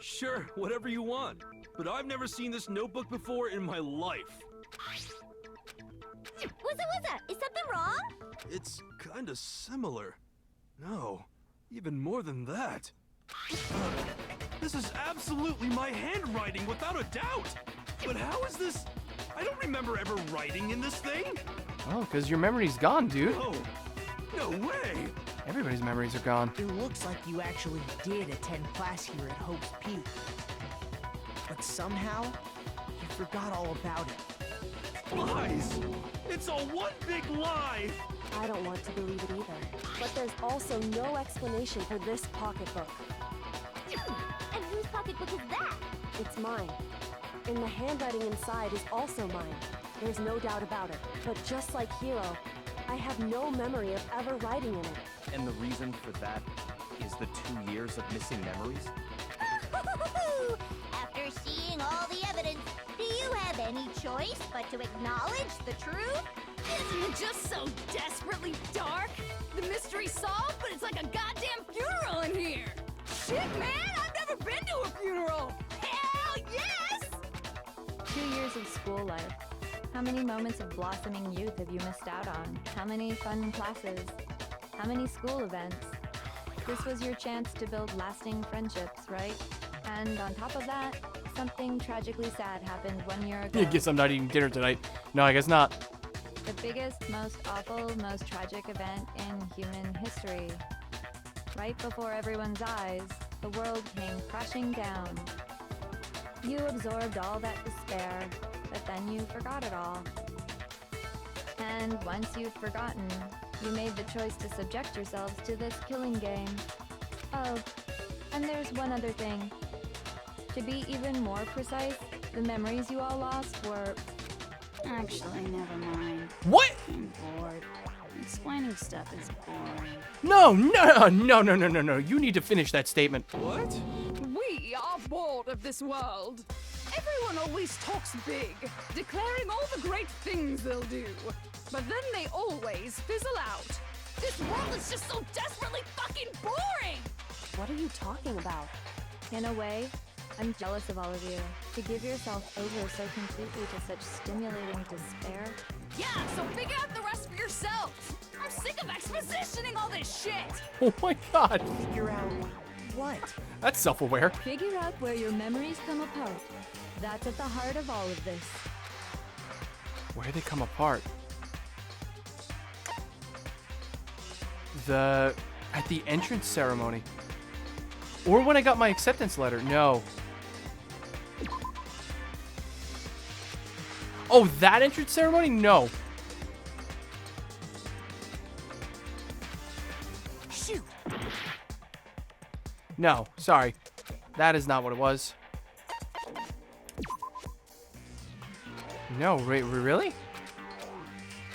Sure, whatever you want. But I've never seen this notebook before in my life. What's that? Is something wrong? It's kinda similar. No, even more than that. This is absolutely my handwriting, without a doubt! But how is this? I don't remember ever writing in this thing! Oh, because your memory's gone, dude. Oh, no way! Everybody's memories are gone. It looks like you actually did attend class here at Hope's Peak. But somehow, you forgot all about it. Lies! It's all one big lie! I don't want to believe it either. But there's also no explanation for this pocketbook. And whose pocketbook is that? It's mine. And the handwriting inside is also mine. There's no doubt about it. But just like Hiro, I have no memory of ever writing in it. And the reason for that is the 2 years of missing memories? After seeing all the evidence, do you have any choice but to acknowledge the truth? Isn't it just so desperately dark? The mystery's solved, but it's like a goddamn funeral in here! Shit, man! I've never been to a funeral! Hell yes! 2 years of school life. How many moments of blossoming youth have you missed out on? How many fun classes? How many school events? This was your chance to build lasting friendships, right? And on top of that, something tragically sad happened 1 year ago. I guess I'm not eating dinner tonight. No, I guess not. The biggest, most awful, most tragic event in human history. Right before everyone's eyes, the world came crashing down. You absorbed all that despair, but then you forgot it all. And once you've forgotten, you made the choice to subject yourselves to this killing game. Oh, and there's one other thing. To be even more precise, the memories you all lost were... Actually, never mind. What? I'm bored. Explaining stuff is boring. No. You need to finish that statement. What? We are bored of this world. Everyone always talks big, declaring all the great things they'll do. But then they always fizzle out. This world is just so desperately fucking boring! What are you talking about? In a way, I'm jealous of all of you. To give yourself over so completely to such stimulating despair. Yeah, so figure out the rest for yourselves! I'm sick of expositioning all this shit! Oh my god. Figure out what? That's self-aware. Figure out where your memories come apart. That's at the heart of all of this. Where they come apart? At the entrance ceremony. Or when I got my acceptance letter. No. Oh, that entrance ceremony? No. Shoot! No, sorry. That is not what it was. No, really?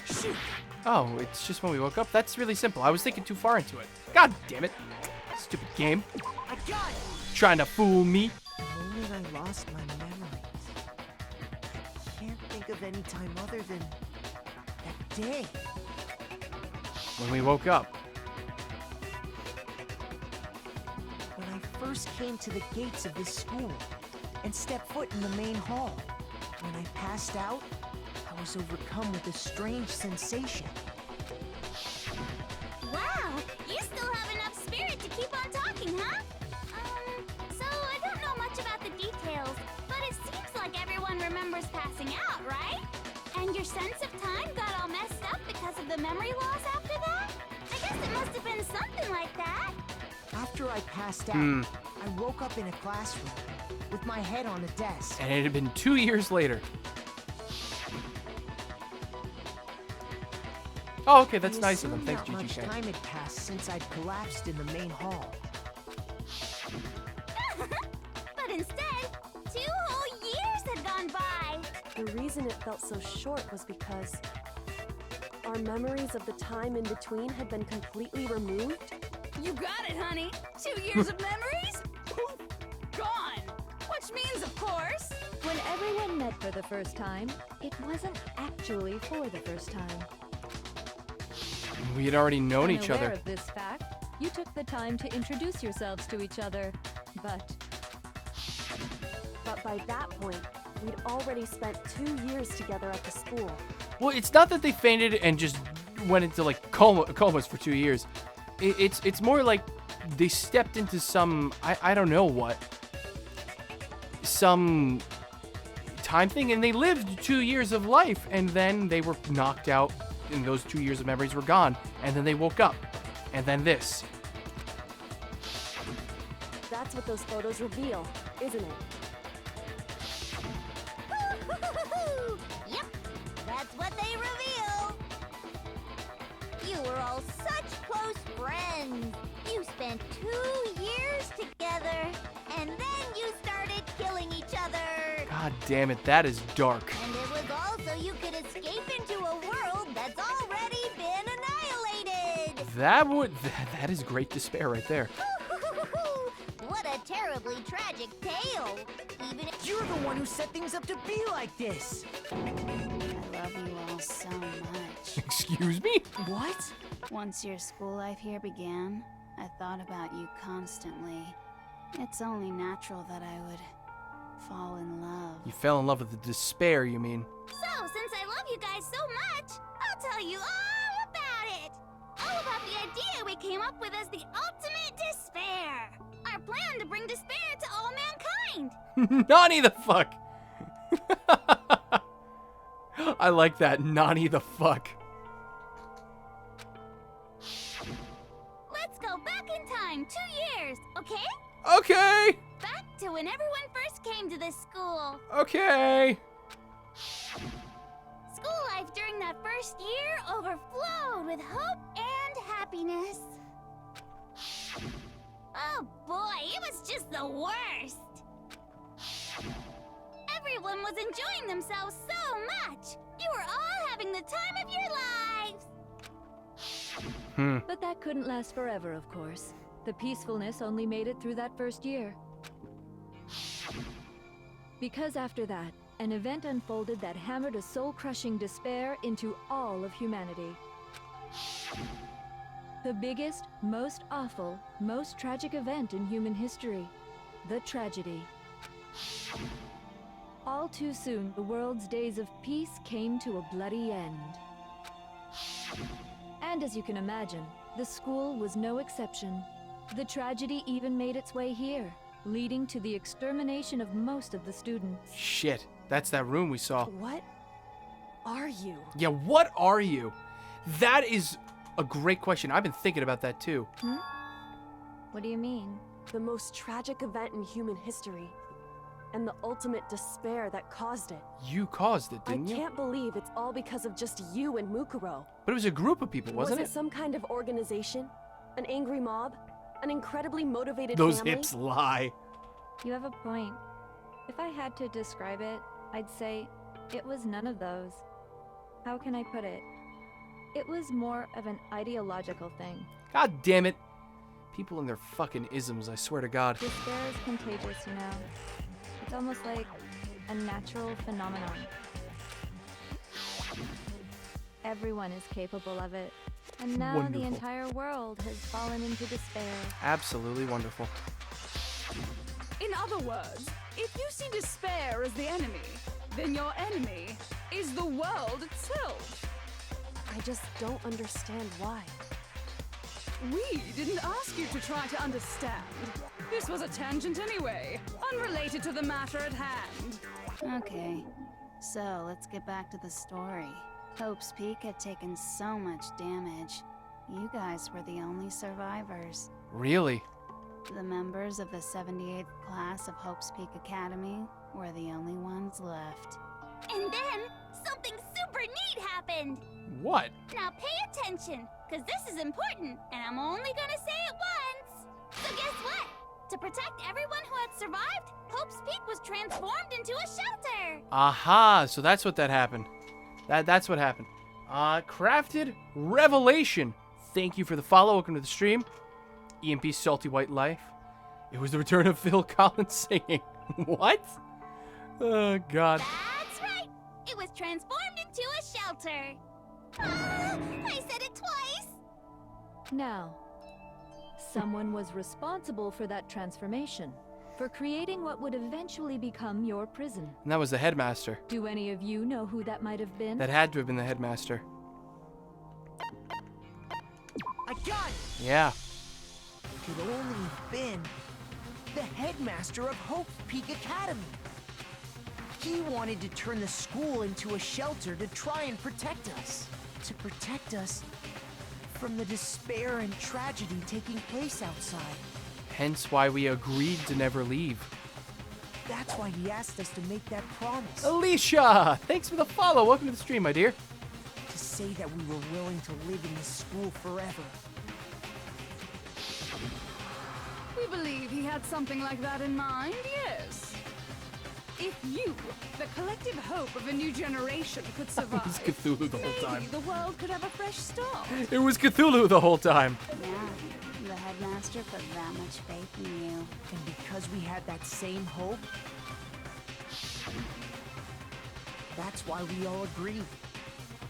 Shoot! Oh, it's just when we woke up? That's really simple. I was thinking too far into it. God damn it. Stupid game. I got it! Trying to fool me. The moment I lost my memories, I can't think of any time other than that day. When we woke up. When I first came to the gates of this school and stepped foot in the main hall. When I passed out, I was overcome with a strange sensation. Wow, you still have enough spirit to keep on talking, huh? So I don't know much about the details, but it seems like everyone remembers passing out, right? And your sense of time got all messed up because of the memory loss after that? I guess it must have been something like that. After I passed out, I woke up in a classroom with my head on a desk. And it had been 2 years later. Oh, okay, that's nice of them. Thanks, Not much GGK. time had passed since I'd collapsed in the main hall. But instead, 2 whole years had gone by. The reason it felt so short was because our memories of the time in between had been completely removed. You got it, honey. 2 years of memories? Poof, gone. Which means, of course, When everyone met for the first time, it wasn't actually for the first time. We had already known each Unaware other. of this fact, you took the time to introduce yourselves to each other, but But by that point, we'd already spent 2 years together at the school. Well, it's not that they fainted and just went into like comas for 2 years. It's more like they stepped into some I don't know what, some time thing, and they lived 2 years of life, and then they were knocked out, and those 2 years of memories were gone, and then they woke up, and then this. That's what those photos reveal, isn't it? Yep, that's what they reveal. You were all such close friends. You spent 2 years together, and then you started killing each other. God damn it, that is dark. And it was all so you could escape into a world that's already been annihilated. That is great despair right there. What a terribly tragic tale. Even if You're the one who set things up to be like this. I love you all so much. Excuse me? What? Once your school life here began, I thought about you constantly. It's only natural that I would fall in love. You fell in love with the despair, you mean? so, since I love you guys so much, I'll tell you all about it. All about the idea we came up with as the ultimate despair. Our plan to bring despair to all mankind. Nani the fuck! I like that. Nani the fuck. Let's go back in time 2 years, okay? Okay! Back to when everyone first came to this school. Okay! School life during that first year overflowed with hope and happiness. Oh boy, it was just the worst. Everyone was enjoying themselves so much. You were all having the time of your lives. But that couldn't last forever, of course. The peacefulness only made it through that first year. Because after that, an event unfolded that hammered a soul-crushing despair into all of humanity. The biggest, most awful, most tragic event in human history. The tragedy. All too soon, the world's days of peace came to a bloody end. And as you can imagine, the school was no exception. The tragedy even made its way here, leading to the extermination of most of the students. Shit, that's that room we saw. What are you? Yeah, what are you? That is a great question. I've been thinking about that too. What do you mean? The most tragic event in human history. And the ultimate despair that caused it. You caused it, I didn't you? can't believe it's all because of just you and Mukuro. But it was a group of people, wasn't Was it some kind of organization? An angry mob? An incredibly motivated Those family? hips lie. You have a point. If I had to describe it, I'd say it was none of those. How can I put it? It was more of an ideological thing. God damn it. People and their fucking isms, I swear to God. Despair is contagious, you know. It's almost like a natural phenomenon. Everyone is capable of it. And now Wonderful. the entire world has fallen into despair. Absolutely wonderful. In other words, if you see despair as the enemy, then your enemy is the world itself. I just don't understand why. We didn't ask you to try to understand. This was a tangent anyway, unrelated to the matter at hand. Okay, so let's get back to the story. Hope's Peak had taken so much damage. You guys were the only survivors. Really? The members of the 78th class of Hope's Peak Academy were the only ones left. And then, something super neat happened. What? Now pay attention, because this is important, and I'm only gonna say it once. So guess what? To protect everyone who had survived, Hope's Peak was transformed into a shelter. Aha, so that's what that happened. That's what happened. Crafted Revelation. Thank you for the follow. Welcome to the stream. EMP Salty White Life. It was the return of Phil Collins singing. What? Oh, God. That's right. It was transformed into a shelter. I said it twice. Now, someone was responsible for that transformation. for creating what would eventually become your prison. And that was the headmaster. Do any of you know who that might have been? That had to have been the headmaster. I got it! Yeah. Could only have been the headmaster of Hope Peak Academy. He wanted to turn the school into a shelter to try and protect us. To protect us from the despair and tragedy taking place outside. Hence why we agreed to never leave. That's why he asked us to make that promise. Alicia! Thanks for the follow. Welcome to the stream, my dear. To say that we were willing to live in this school forever. We believe he had something like that in mind, yes. If you, the collective hope of a new generation, could survive, It was Cthulhu the whole time. maybe the world could have a fresh start. It was Cthulhu the whole time. Yeah, the headmaster put that much faith in you. And because we had that same hope, that's why we all agreed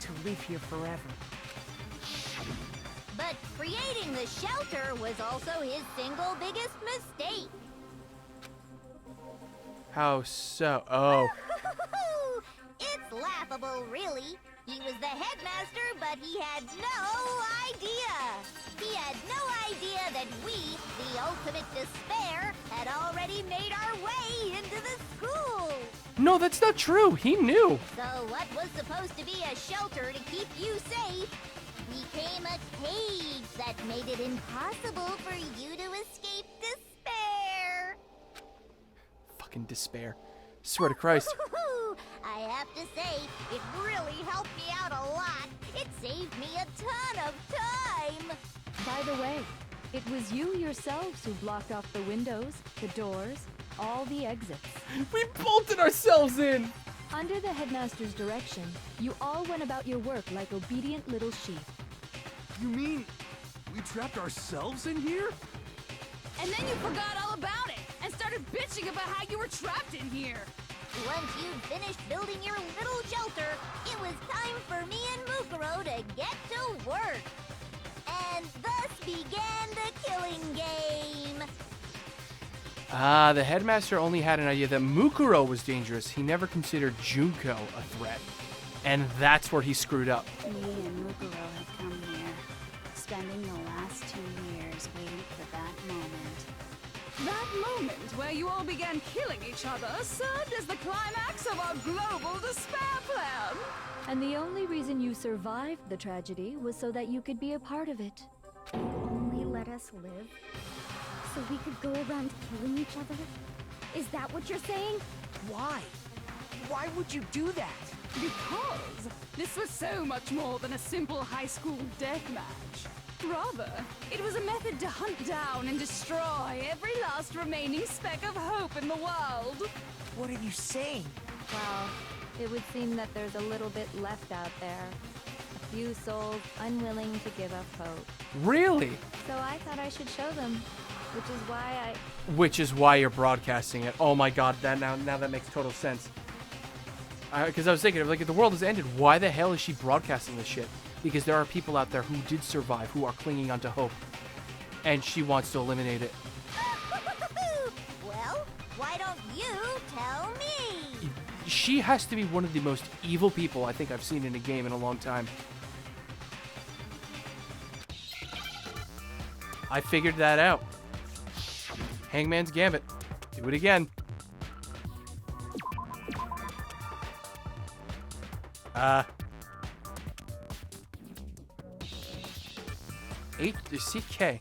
to live here forever. But creating the shelter was also his single biggest mistake. How so? Oh. It's laughable, really. He was the headmaster, but he had no idea. He had no idea that we, the ultimate despair, had already made our way into the school. No, that's not true. He knew. So what was supposed to be a shelter to keep you safe became a cage that made it impossible for you to escape despair. Fucking despair. Swear to Christ. I have to say, it really helped me out a lot. It saved me a ton of time. By the way, it was you yourselves who blocked off the windows, the doors, all the exits. We bolted ourselves in. Under the headmaster's direction, you all went about your work like obedient little sheep. You mean we trapped ourselves in here? And then you forgot all about it and started bitching about how you were trapped in here. Once you'd finished building your little shelter, it was time for me and Mukuro to get to work. And thus began the killing game. Ah, the headmaster only had an idea that Mukuro was dangerous. He never considered Junko a threat. And that's where he screwed up. Me and Mukuro have come here, spending the last 2 years waiting for that moment. That moment where you all began killing each other served as the climax of our global despair plan. And the only reason you survived the tragedy was so that you could be a part of it. Only let us live so we could go around killing each other? Is that what you're saying? Why? Why would you do that? Because this was so much more than a simple high school deathmatch. Rather, it was a method to hunt down and destroy every last remaining speck of hope in the world. What are you saying? Well, it would seem that there's a little bit left out there. A few souls unwilling to give up hope. Really? So I thought I should show them, which is why Which is why you're broadcasting it. Oh my god, that now that makes total sense. Because I was thinking, like, if the world has ended, why the hell is she broadcasting this shit? Because there are people out there who did survive, who are clinging onto hope. And she wants to eliminate it. Well, why don't you tell me? She has to be one of the most evil people I think I've seen in a game in a long time. I figured that out. Hangman's Gambit. Do it again. CK.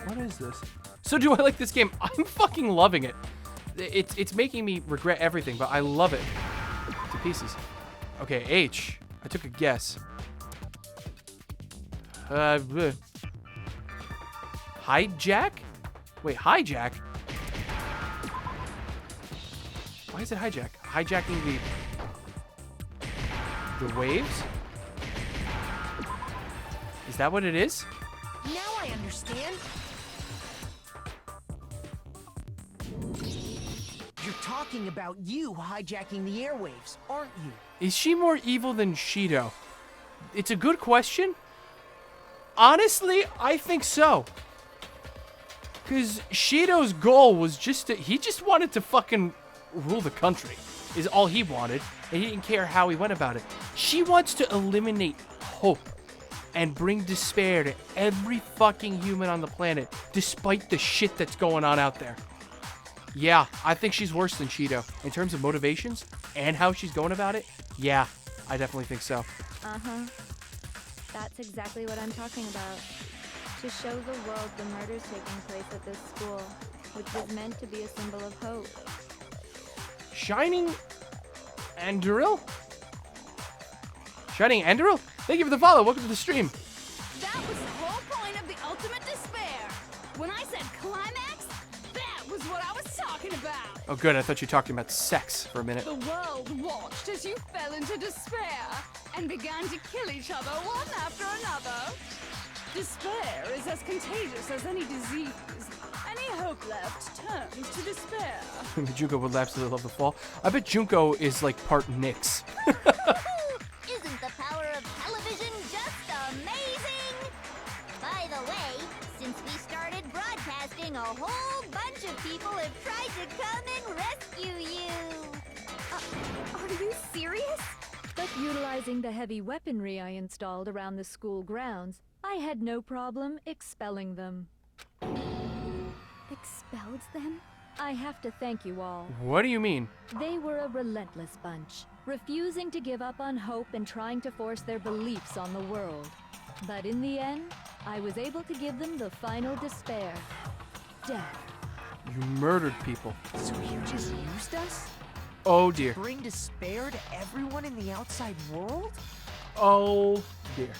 What is this? So do I like this game? I'm fucking loving it. It's making me regret everything, but I love it to pieces. Okay, H. I took a guess. Hijack? Wait, hijack? Why is it hijack? Hijacking the waves? Is that what it is? Now I understand. You're talking about you hijacking the airwaves, aren't you? Is she more evil than Shido? It's a good question. Honestly, I think so. Because Shido's goal was he just wanted to fucking rule the country, is all he wanted, and he didn't care how he went about it. She wants to eliminate hope and bring despair to every fucking human on the planet, despite the shit that's going on out there. Yeah, I think she's worse than Shido. In terms of motivations and how she's going about it, yeah, I definitely think so. Uh-huh. That's exactly what I'm talking about. To show the world the murders taking place at this school, which was meant to be a symbol of hope. Shining Anduril? Shining Anduril? Thank you for the follow. Welcome to the stream. That was the whole point of the ultimate despair. When I said climax, that was what I was talking about. Oh, good. I thought you were talking about sex for a minute. The world watched as you fell into despair and began to kill each other one after another. Despair is as contagious as any disease. Any hope left turns to despair. Junko would absolutely love the fall. I bet Junko is like part Nyx. Isn't the power of television just amazing? By the way, since we started broadcasting, a whole bunch of people have tried to come and rescue you. Are you serious? But utilizing the heavy weaponry I installed around the school grounds, I had no problem expelling them. Expelled them? I have to thank you all. What do you mean? They were a relentless bunch, refusing to give up on hope and trying to force their beliefs on the world. But in the end, I was able to give them the final despair. Death. You murdered people. So you just used us? Oh, dear. Bring despair to everyone in the outside world? Oh, dear.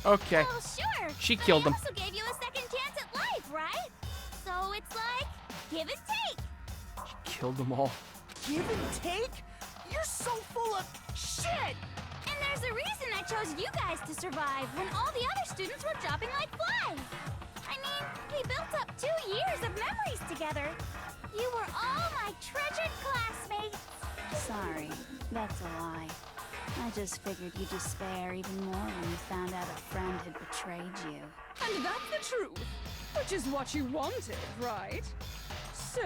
Okay. Oh, sure. She but killed I them. also gave you a second chance at life, right? So it's like, give and take. She killed them all. Give and take? You're so full of shit! And there's a reason I chose you guys to survive when all the other students were dropping like flies. I mean, we built up 2 years of memories together. You were all my treasured classmates. Sorry, that's a lie. I just figured you'd despair even more when you found out a friend had betrayed you. And that's the truth, which is what you wanted, right? So,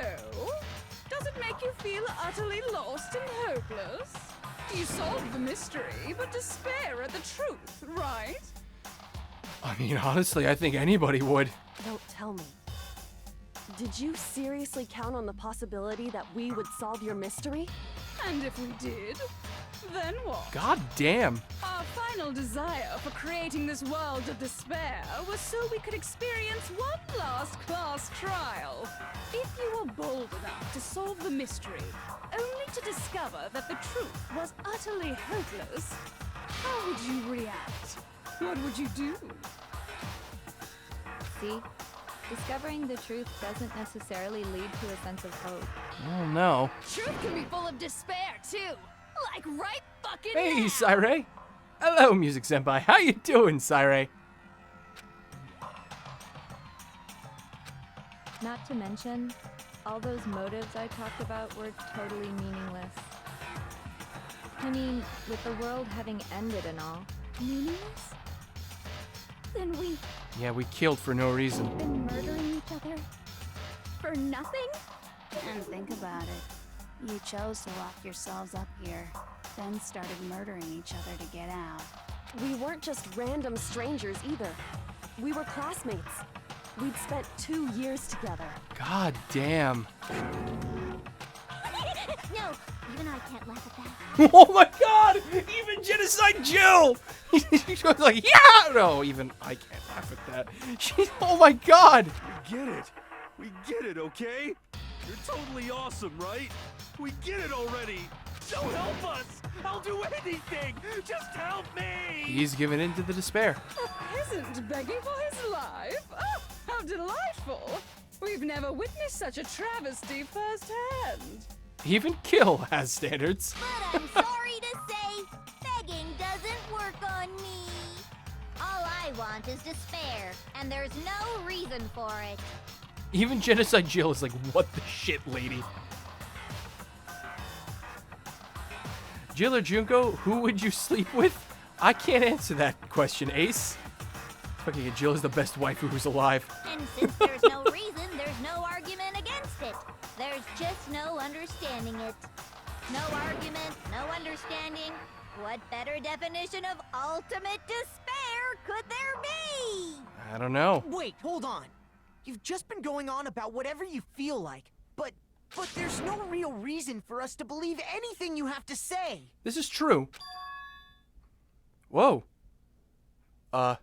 does it make you feel utterly lost and hopeless? You solved the mystery, but despair at the truth, right? I mean, honestly, I think anybody would. Don't tell me. Did you seriously count on the possibility that we would solve your mystery? And if we did, then what? God damn. Our final desire for creating this world of despair was so we could experience one last class trial. If you were bold enough to solve the mystery, only to discover that the truth was utterly hopeless, how would you react? What would you do? See? Discovering the truth doesn't necessarily lead to a sense of hope. Oh, no. Truth can be full of despair, too. Like right fucking Hey, now. Sairei. Hello, Music Senpai. How you doing, Sairei? Not to mention, all those motives I talked about were totally meaningless. I mean, with the world having ended and all. Meaningless? Then we've Yeah, we killed for no reason. been murdering each other for nothing? And think about it. You chose to lock yourselves up here, then started murdering each other to get out. We weren't just random strangers either. We were classmates. We'd spent 2 years together. God damn. No, even I can't laugh at that. Oh my god! Even Genocide Jill! She was like, yeah! No, even I can't laugh at that. She's, oh my god! We get it. We get it, okay? You're totally awesome, right? We get it already. So help us. I'll do anything. Just help me. He's giving in to the despair. A peasant begging for his life? Oh, how delightful! We've never witnessed such a travesty firsthand. Even Kill has standards. But I'm sorry to say, begging doesn't work on me. All I want is despair, and there's no reason for it. Even Genocide Jill is like, what the shit, lady? Jill or Junko, who would you sleep with? I can't answer that question, Ace. Fucking Jill is the best waifu who's alive. And since there's no reason, there's no argument against it. There's just no understanding it. No argument, no understanding. What better definition of ultimate despair could there be? I don't know. Wait, hold on. You've just been going on about whatever you feel like, but there's no real reason for us to believe anything you have to say. This is true. Whoa. Huh?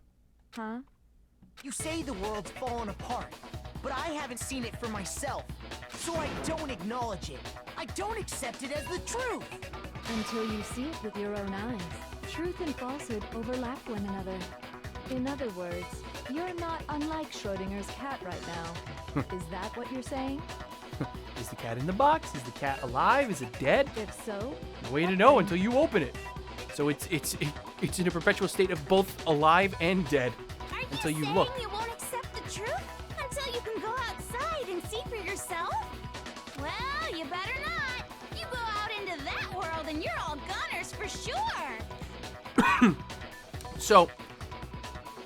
You say the world's fallen apart, but I haven't seen it for myself, so I don't acknowledge it. I don't accept it as the truth. Until you see it with your own eyes. Truth and falsehood overlap one another. In other words, you're not unlike Schrodinger's cat right now. Is that what you're saying? Is the cat in the box? Is the cat alive? Is it dead? If so, Way to know until you open it. So it's in a perpetual state of both alive and dead Are you until you saying look. you won't accept the truth until you can go outside and see for yourself? Well, you better not. You go out into that world and you're all gunners for sure. So,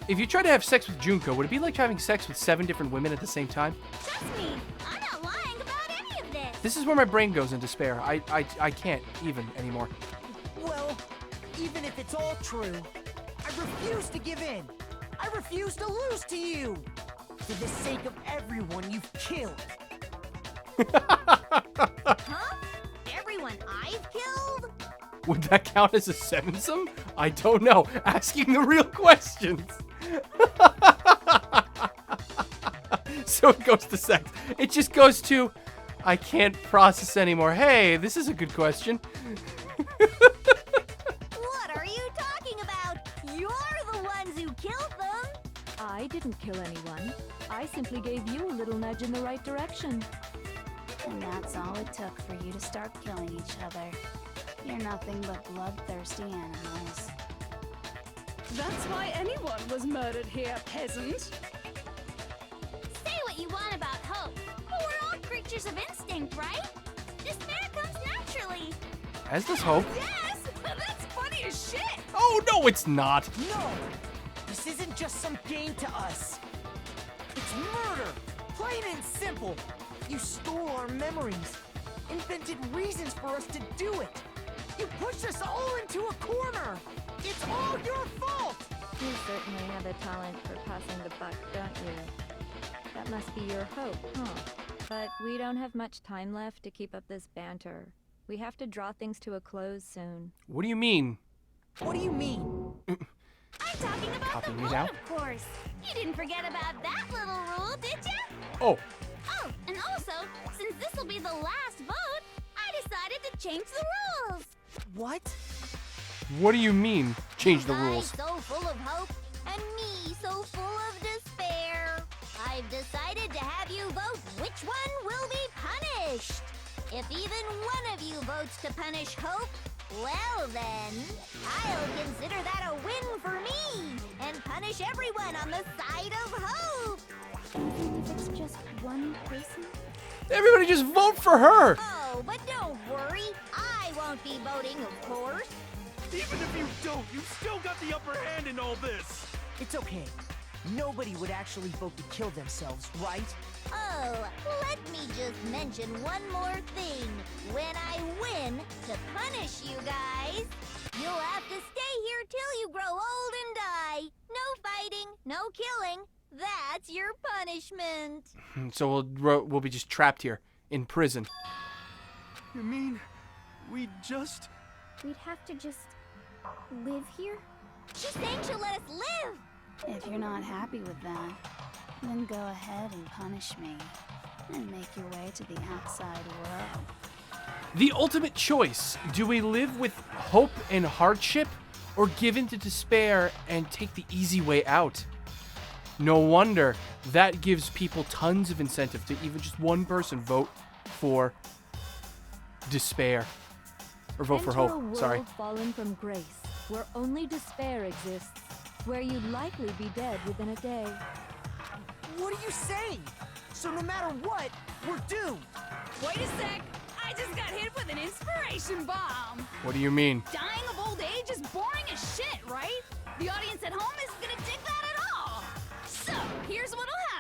if you try to have sex with Junko, would it be like having sex with 7 different women at the same time? Trust me, I'm not lying about any of this. This is where my brain goes in despair. I can't even anymore. Well, even if it's all true, I refuse to give in. I refuse to lose to you. For the sake of everyone you've killed. Huh? Everyone I've killed? Would that count as a sevensome? I don't know. Asking the real questions. So it goes to sex. It just goes to, I can't process anymore. Hey, this is a good question. What are you talking about? You're the ones who killed them. I didn't kill anyone. I simply gave you a little nudge in the right direction. And that's all it took for you to start killing each other. You're nothing but bloodthirsty animals. That's why anyone was murdered here, peasant. Say what you want about hope, but we're all creatures of instinct, right? Despair comes naturally. As does hope. Yes! That's funny as shit! Oh, no, it's not. No! This isn't just some game to us. It's murder! Plain and simple. You stole our memories, invented reasons for us to do it. You pushed us all into a corner. It's all your fault! You certainly have a talent for passing the buck, don't you? That must be your hope, huh? But we don't have much time left to keep up this banter. We have to draw things to a close soon. What do you mean? What do you mean? I'm talking about Copy the me vote, now? of course. You didn't forget about that little rule, did you? Oh, Oh, and also, since this will be the last vote, I decided to change the rules. What? what do you mean? Change the I rules. so full of hope, and me so full of despair. I've decided to have you vote which one will be punished. If even one of you votes to punish hope, well then, I'll consider that a win for me, and punish everyone on the side of hope. Even if it's just one person? Everybody just vote for her. Oh, but don't worry, I won't be voting, of course. Even if you don't, you've still got the upper hand in all this. It's okay. Nobody would actually vote to kill themselves, right? Oh, let me just mention one more thing. When I win to punish you guys, you'll have to stay here till you grow old and die. No fighting, no killing. That's your punishment. So we'll be just trapped here in prison. You mean we just... We'd have to just live here? She's saying she'll let us live. If you're not happy with that, then go ahead and punish me. And make your way to the outside world. The ultimate choice. Do we live with hope and hardship, or give in to despair and take the easy way out? No wonder that gives people tons of incentive to even just one person vote for despair. Or vote for Enter a hope, world sorry. fallen from grace, where only despair exists, where you'd likely be dead within a day. What are you saying? So no matter what, we're doomed. Wait a sec! I just got hit with an inspiration bomb! What do you mean? Dying of old age is boring as shit, right? The audience at home isn't gonna dig that at all!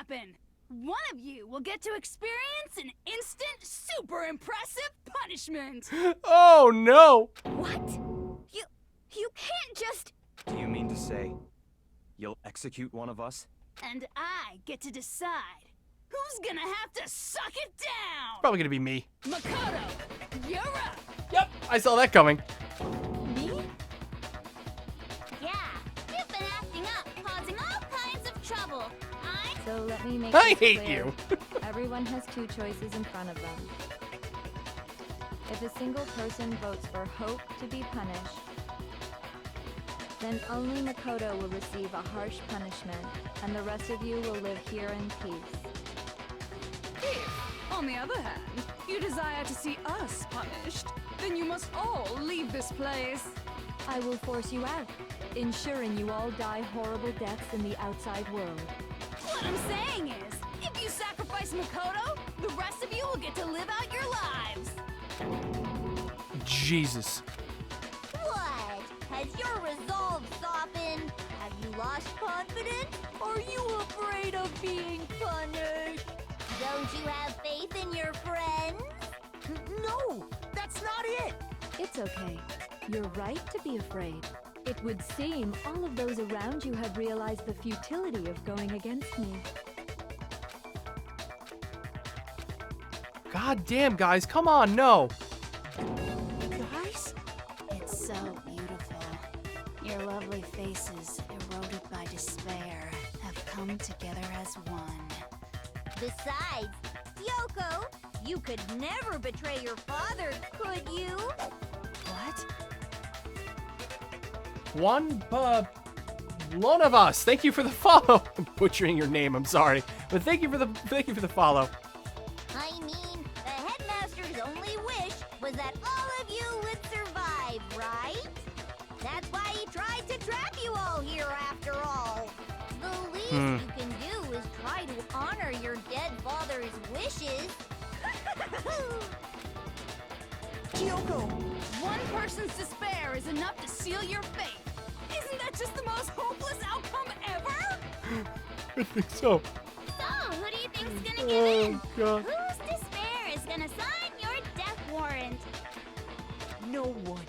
happen. One of you will get to experience an instant, super impressive punishment. Oh no! What? You can't just... Do you mean to say you'll execute one of us? And I get to decide who's gonna have to suck it down. Probably gonna be me. Makoto, you're up. Yep, I saw that coming. Me? Yeah, you've been acting up, causing all kinds of trouble. So let me make I this hate clear. you. Everyone has two choices in front of them. If a single person votes for Hope to be punished, then only Makoto will receive a harsh punishment, and the rest of you will live here in peace. If, on the other hand, you desire to see us punished, then you must all leave this place. I will force you out, ensuring you all die horrible deaths in the outside world. What I'm saying is, if you sacrifice Makoto, the rest of you will get to live out your lives. Jesus. What? Has your resolve softened? Have you lost confidence? Are you afraid of being punished? Don't you have faith in your friends? No, that's not it. It's okay. You're right to be afraid. It would seem all of those around you have realized the futility of going against me. God damn, guys, come on, no. Guys? It's so beautiful. Your lovely faces, eroded by despair, have come together as one. Besides, Yoko, you could never betray your father, could you? What? One of us. Thank you for the follow. I'm butchering your name, I'm sorry. But thank you for the follow. I mean, the headmaster's only wish was that all of you would survive, right? That's why he tried to trap you all here after all. The least you can do is try to honor your dead father's wishes. Junko, One person's despair is enough to seal your fate. Isn't that just the most hopeless outcome ever? I think so. So, who do you think's gonna give in? God. Whose despair is gonna sign your death warrant? no one.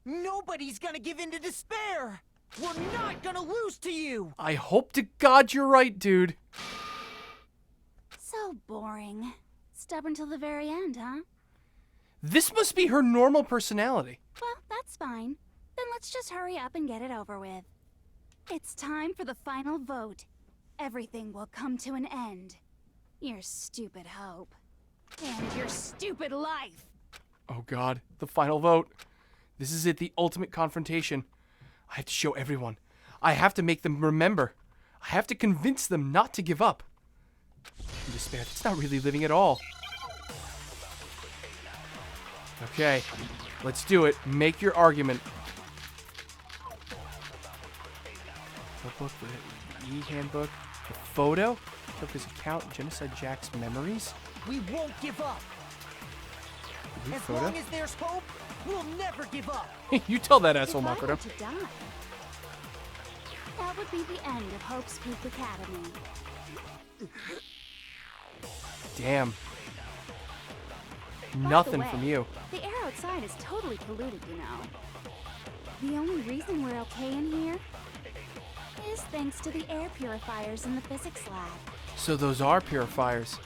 Nobody's gonna give in to despair. We're not gonna lose to you. I hope to God you're right, dude. So boring. Stubborn till the very end, huh? This must be her normal personality. Well, that's fine. Then let's just hurry up and get it over with. It's time for the final vote. Everything will come to an end. Your stupid hope. And your stupid life. Oh God, the final vote. This is it, the ultimate confrontation. I have to show everyone. I have to make them remember. I have to convince them not to give up. In despair, that's not really living at all. Okay, let's do it. Make your argument. Notebook, the e-handbook, the photo, Joker's account, Genocide Jack's memories. We won't give up. The As photo? long as there's hope, we'll never give up. You tell that asshole, If I were Makoto. to die, that would be the end of Hope's Peak Academy. Damn. By Nothing the way, from you. The air outside is totally polluted, you know. The only reason we're okay in here is thanks to the air purifiers in the physics lab. So those are purifiers.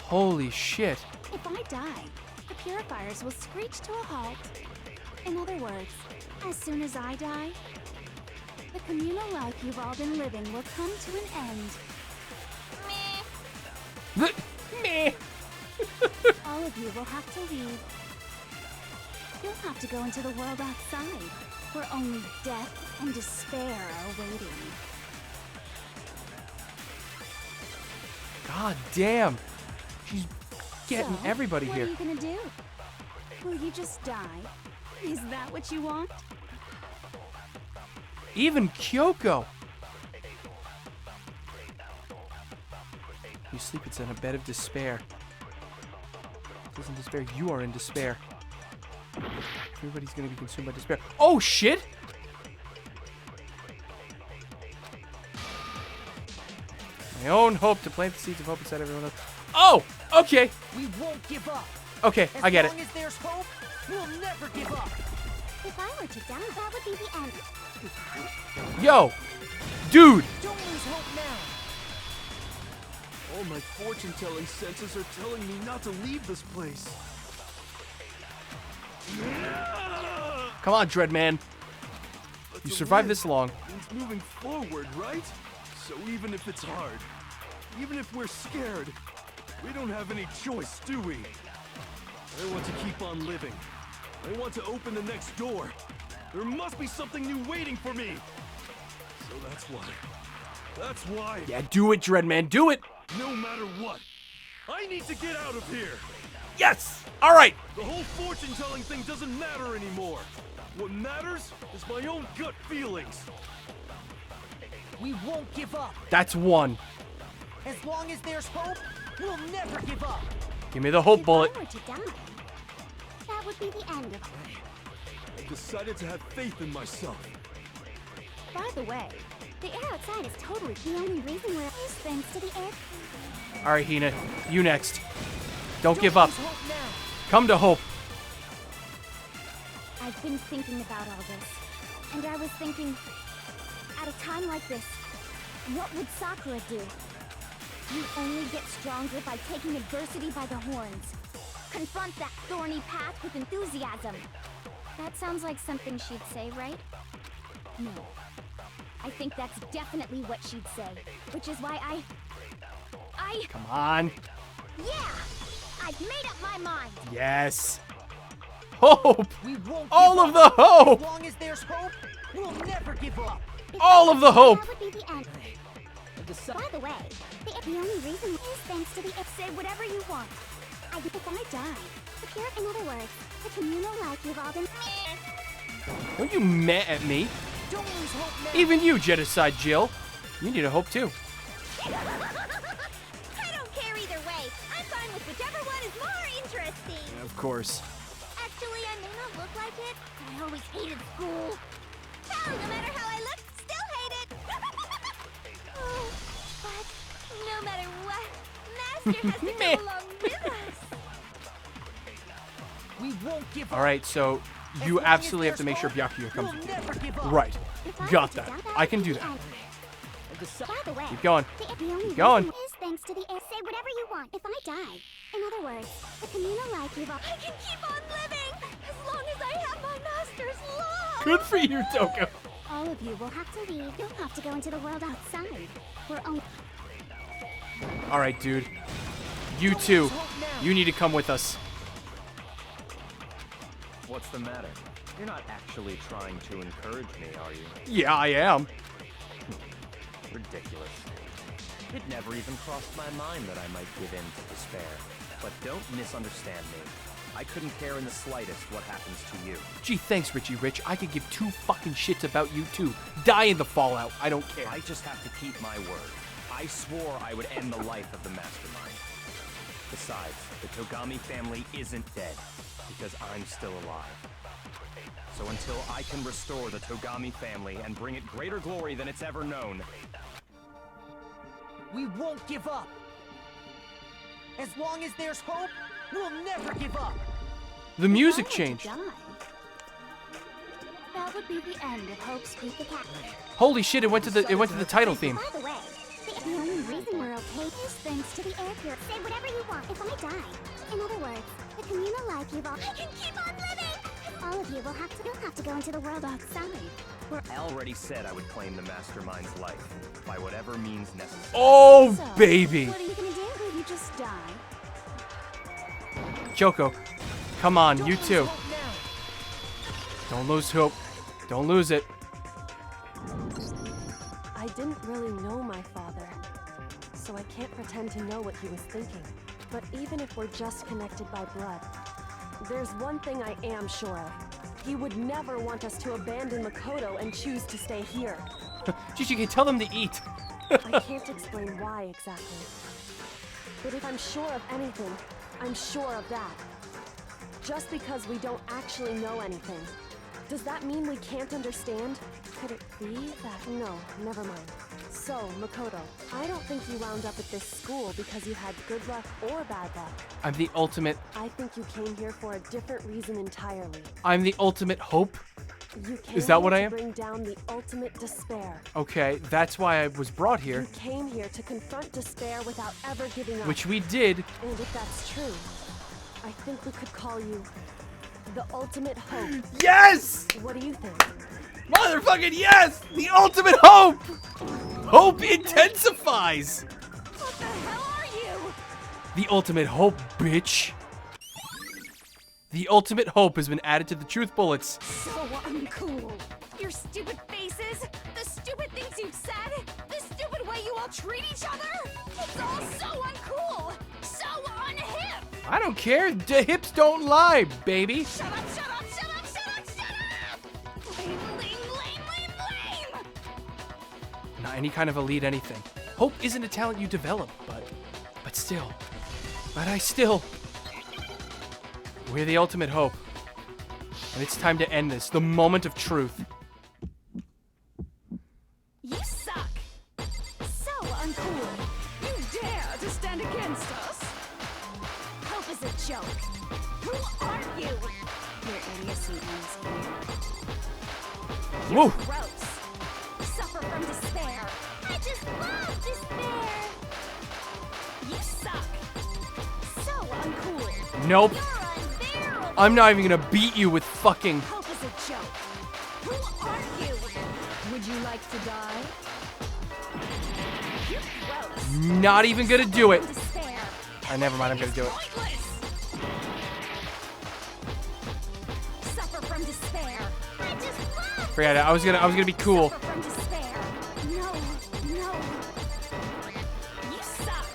Holy shit. If I die, the purifiers will screech to a halt. In other words, as soon as I die, the communal life you've all been living will come to an end. Meh. Meh. All of you will have to leave. You'll have to go into the world outside, where only death and despair are waiting. God damn. She's getting So, everybody what here. are you gonna do? Will you just die? Is that what you want? Even Kyoko. You sleep, it's in a bed of despair. It isn't despair, you are in despair. Everybody's gonna be consumed by despair. Oh shit! My own hope to plant the seeds of hope inside everyone else. Oh, okay. We won't give up. Okay, I get it. As long as there's hope, we'll never give up. If I were to die, that would be the end. Yo, dude. Don't lose hope now. All my fortune-telling senses are telling me not to leave this place. Come on, Dreadman. But You to survived live this long. means moving forward, right? So even if it's hard, even if we're scared, we don't have any choice, do we? I want to keep on living. I want to open the next door. There must be something new waiting for me. So that's why. That's why. Yeah, do it, Dreadman. Do it. No matter what, I need to get out of here. Yes. All right. The whole fortune-telling thing doesn't matter anymore. What matters is my own gut feelings. We won't give up. That's one. As long as there's hope, we'll never give up. Give me the hope bullet. If I were to die, that would be the end of it. I decided to have faith in myself. By the way, the air outside is totally the only reason we're is thanks to the air. All right, Hina. You next. Don't give up. lose hope now. Come to hope. I've been thinking about all this, and I was thinking, at a time like this, what would Sakura do? You only get stronger by taking adversity by the horns. Confront that thorny path with enthusiasm. That sounds like something she'd say, right? No. I think that's definitely what she'd say, which is why I... Come on. Yeah! I've made up my mind! Yes. Hope. We won't All give of up. the hope. As long as there's hope, we'll never give up. All of the hope. That would be the end. By the way, the only reason is thanks to the say whatever you want. If I die, secure, in other words, the communal life you've all been... Are you mad at me? Don't lose hope now. Even you, Genocide Jill. You need a hope too. I don't care either way. I'm fine with whichever one is more interesting. Of course. Actually, I may not look like it, but I always hated school. Hell, no matter how I look, still hate it. Oh, but no matter what, Master has to Meh. come along with us. We won't give up. All right, so As you long as absolutely have to there's make sure hope, Byakuya comes we'll with you. never give up. Right. If I Got were to that. die, I can would do be that. the end. By the way, Keep going. the only Keep going. reason is thanks to the air. Say whatever you want. If I die, in other words, the communal life you've all... I can keep on living as long as I have my master's love. Good for you, Toko. All of you will have to leave. You'll have to go into the world outside. We're only... All right, dude. You too. You need to come with us. What's the matter? You're not actually trying to encourage me, are you? Yeah, I am. Ridiculous. It never even crossed my mind that I might give in to despair. But don't misunderstand me. I couldn't care in the slightest what happens to you. Gee, thanks, Richie Rich. I could give two fucking shits about you too. Die in the fallout. I don't care. I just have to keep my word. I swore I would end the life of the mastermind. Besides, the Togami family isn't dead, because I'm still alive. So until I can restore the Togami family and bring it greater glory than it's ever known, We won't give up. As long as there's hope, we'll never give up. The music If I were to changed. die, that would be the end of Hope's Peak Academy. Holy shit! It went to the title theme. By the way, the only reason we're okay is thanks to the air pure. Say whatever you want if I die. In other words, the communal life you've all... I can keep on living! All of you will have to... You'll have to go into the world outside. I already said I would claim the mastermind's life, by whatever means necessary. Oh, So, baby. What are you gonna do? Will you just die? Joko, come on, Don't you lose too. hope now. Don't lose hope. Don't lose it. I didn't really know my father, so I can't pretend to know what he was thinking. But even if we're just connected by blood, there's one thing I am sure of. He would never want us to abandon Makoto and choose to stay here. Gigi, can tell them to eat. I can't explain why exactly. But if I'm sure of anything, I'm sure of that. Just because we don't actually know anything, does that mean we can't understand? Could it be that? No, never mind. So, Makoto, I don't think you wound up at this school because you had good luck or bad luck. I'm the ultimate... I think you came here for a different reason entirely. I'm the ultimate hope? You came Is that what I here am? to bring down the ultimate despair. Okay, that's why I was brought here. You came here to confront despair without ever giving up. Which we did. And if that's true, I think we could call you the ultimate hope. Yes! What do you think? Motherfucking yes! The ultimate hope! Hope intensifies! What the hell are you? The ultimate hope, bitch. The ultimate hope has been added to the truth bullets. So uncool. Your stupid faces, the stupid things you've said, the stupid way you all treat each other. It's all so uncool, so unhip. I don't care. The hips don't lie, baby. Shut up, shut up, shut up, shut up, shut up! Lame, lame, lame. Not any kind of elite anything. Hope isn't a talent you develop, but still. But I still... We're the ultimate hope. And it's time to end this. The moment of truth. You suck. So uncool. You dare to stand against us? Hope is a joke. Who are you? Your idiocy ends here. Whoa! Gross. Suffer from despair. I just love despair. You suck. So uncool. Nope. You're unbearable. I'm not even gonna beat you with fucking... Hope is a joke. Who are you? Would you like to die? You're gross. Not even gonna do it. Despair. Never mind, I'm gonna do it. Pointless. Suffer from despair. I just love Forget it. I was gonna be cool. Suffer from despair. No, no. You suck.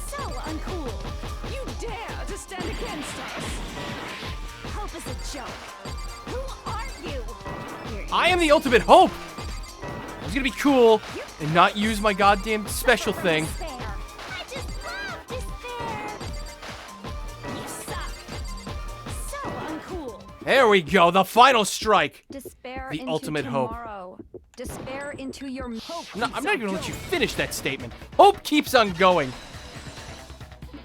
So uncool. You dare to stand against us? Hope is a joke. Who are you? I am the ultimate hope. I was gonna be cool and not use my goddamn special Suffer from thing. Despair. I just love despair. You suck. So uncool. There we go. The final strike. Despair The into ultimate hope. tomorrow. Despair into your hope. No, I'm not even gonna let you finish that statement. Hope keeps on going.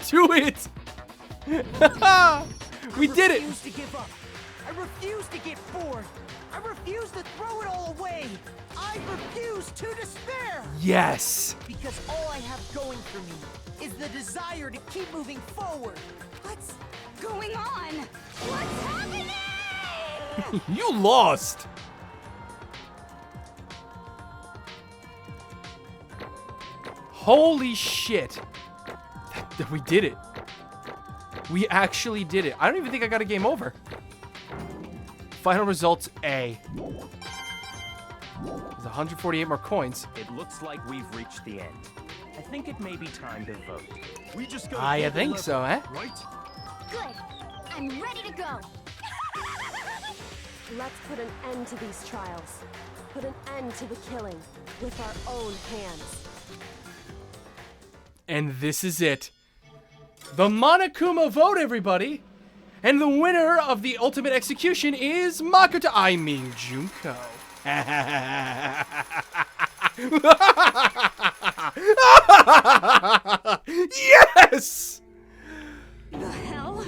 Do it. We did it. I refuse to give up. I refuse to get bored. I refuse to throw it all away. I refuse to despair. Yes. Because all I have going for me is the desire to keep moving forward. What's going on? What's happening? You lost. Holy shit. We did it. We actually did it. I don't even think I got a game over. Final results A. There's 148 more coins. It looks like we've reached the end. I think it may be time to vote. We just got. I think so, eh? Right? Good. I'm ready to go. Let's put an end to these trials. Put an end to the killing with our own hands. And this is it. The Monokuma vote, everybody. And the winner of the ultimate execution is Makoto. I mean, Junko. Yes! The hell?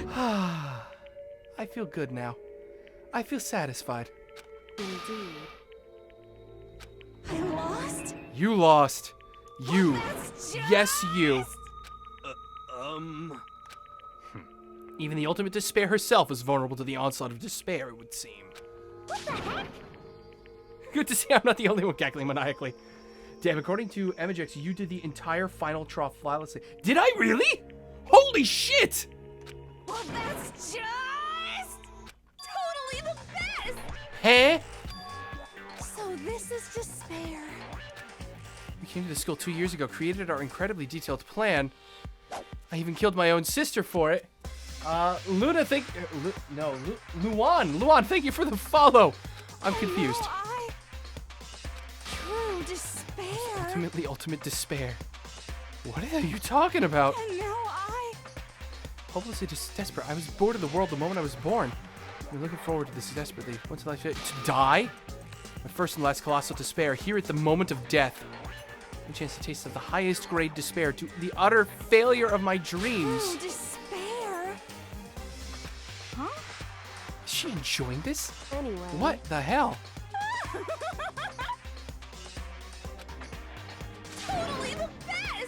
I feel good now. I feel satisfied. Indeed. I lost? You lost. You. That's just... Yes, you. Um. Even the ultimate despair herself is vulnerable to the onslaught of despair, it would seem. What the heck? Good to see I'm not the only one cackling maniacally. Damn, according to Emajex, you did the entire final trough flawlessly. Did I really? Holy shit! Well, that's just... totally the best! Huh? So this is despair. We came to the school 2 years ago, created our incredibly detailed plan. I even killed my own sister for it. Luna, Luan, thank you for the follow. I'm confused. True despair. Ultimately, ultimate despair. What are you talking about? And now I... Hopelessly just desperate. I was bored of the world the moment I was born. I'm looking forward to this desperately. What's life to die? My first and last colossal despair, here at the moment of death. A chance to taste of the highest grade despair, to the utter failure of my dreams. Oh, despair. Huh? Is she enjoying this? Anyway. What the hell? Totally the best!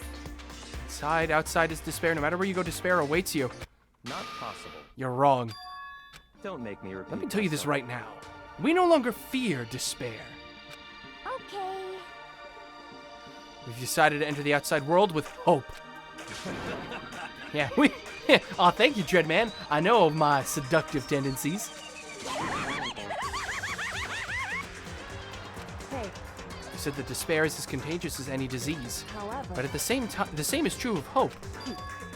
Inside, outside is despair. No matter where you go, despair awaits you. Not possible. You're wrong. Don't make me repeat Let me tell you this myself. right now. We no longer fear despair. Okay. We've decided to enter the outside world with hope. Yeah, we... Aw, thank you, Dreadman. I know of my seductive tendencies. Hey, You said that despair is as contagious as any disease. however, But at the same time, the same is true of hope.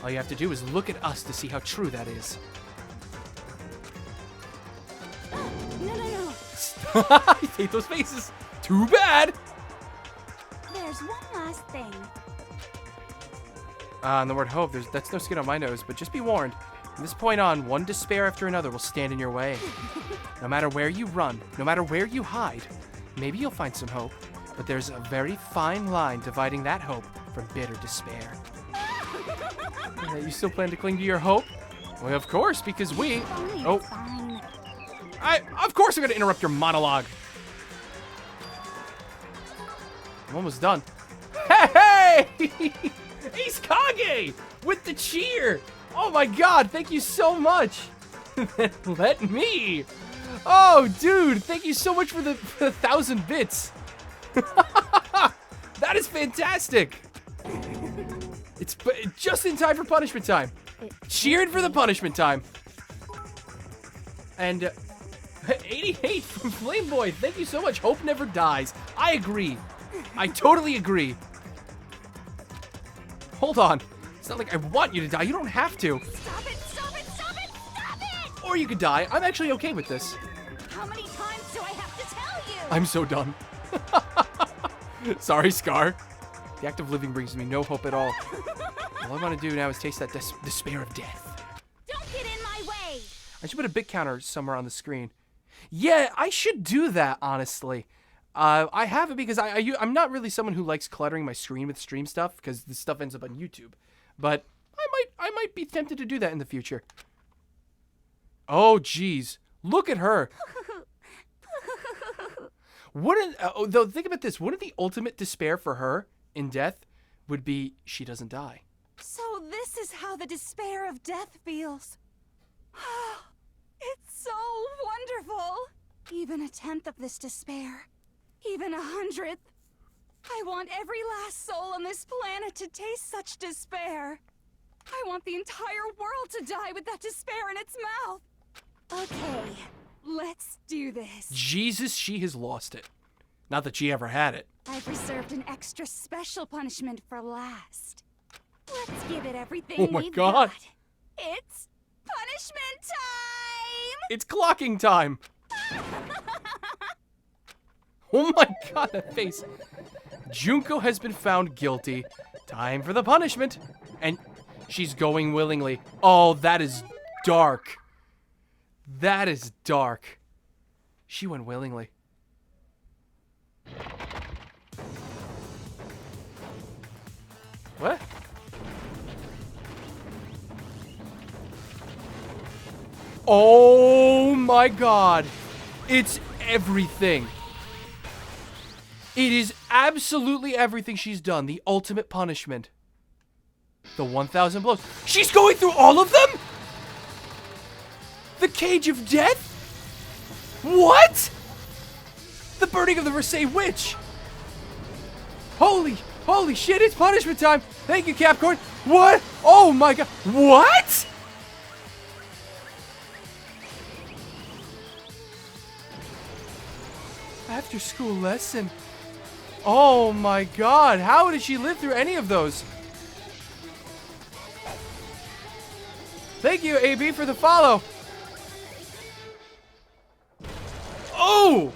All you have to do is look at us to see how true that is. No. I hate those faces. Too bad. There's one last thing. And the word hope, that's no skin on my nose, but just be warned. From this point on, one despair after another will stand in your way. No matter where you run, no matter where you hide, maybe you'll find some hope, but there's a very fine line dividing that hope from bitter despair. You still plan to cling to your hope? Well, of course, because we... Fine, Oh, fine. of course I'm going to interrupt your monologue. I'm almost done. Hey! He's Kage! With the cheer! Oh my god, thank you so much! Let me! Oh, dude, thank you so much for the 1,000 bits! That is fantastic! It's just in time for punishment time. Cheered for the punishment time. And 88 from Flameboy, thank you so much. Hope never dies. I agree. I totally agree. Hold on. It's not like I want you to die. You don't have to. Stop it! Stop it! Stop it! Stop it! Or you could die. I'm actually okay with this. How many times do I have to tell you? I'm so done. Sorry, Scar. The act of living brings me no hope at all. All I want to do now is taste that despair of death. Don't get in my way! I should put a bit counter somewhere on the screen. Yeah, I should do that, honestly. I have it because I'm not really someone who likes cluttering my screen with stream stuff because this stuff ends up on YouTube. But I might be tempted to do that in the future. Oh, jeez. Look at her. Though, think about this. Wouldn't the ultimate despair for her in death would be she doesn't die? So this is how the despair of death feels. It's so wonderful. Even a tenth of this despair, even 100th. I want every last soul on this planet to taste such despair. I want the entire world to die with that despair in its mouth. Okay, let's do this. Jesus, she has lost it. Not that she ever had it. I've reserved an extra special punishment for last. Let's give it everything Oh my we've God. got. It's punishment time! It's clocking time. Oh my god, that face. Junko has been found guilty. Time for the punishment. And she's going willingly. Oh, that is dark. That is dark. She went willingly. What? Oh my god. It's everything. It is absolutely everything she's done. The ultimate punishment. The 1,000 blows. She's going through all of them? The cage of death? What? The burning of the Versailles witch. Holy shit, it's punishment time. Thank you, Capcorn. What? Oh my god. What? After school lesson. Oh my god. How did she live through any of those? Thank you, AB, for the follow. Oh!